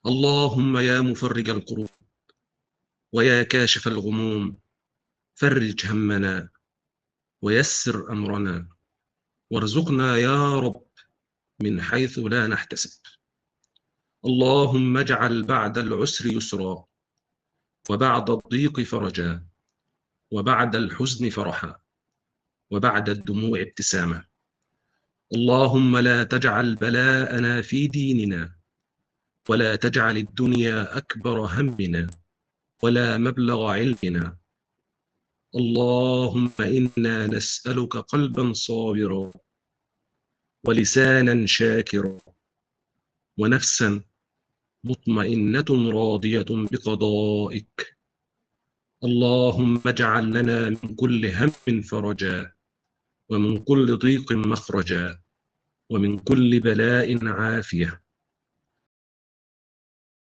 اللهم يا مفرج الكروب ويا كاشف الغموم، فرج همنا ويسر أمرنا، وارزقنا يا رب من حيث لا نحتسب. اللهم اجعل بعد العسر يسرا، وبعد الضيق فرجا، وبعد الحزن فرحا، وبعد الدموع ابتساما. اللهم لا تجعل بلاءنا في ديننا، ولا تجعل الدنيا أكبر همنا، ولا مبلغ علمنا. اللهم إنا نسألك قلبا صابرا، ولسانا شاكرا، ونفسا مطمئنة راضية بقضائك. اللهم اجعل لنا من كل هم فرجا، ومن كل ضيق مخرجا، ومن كل بلاء عافية.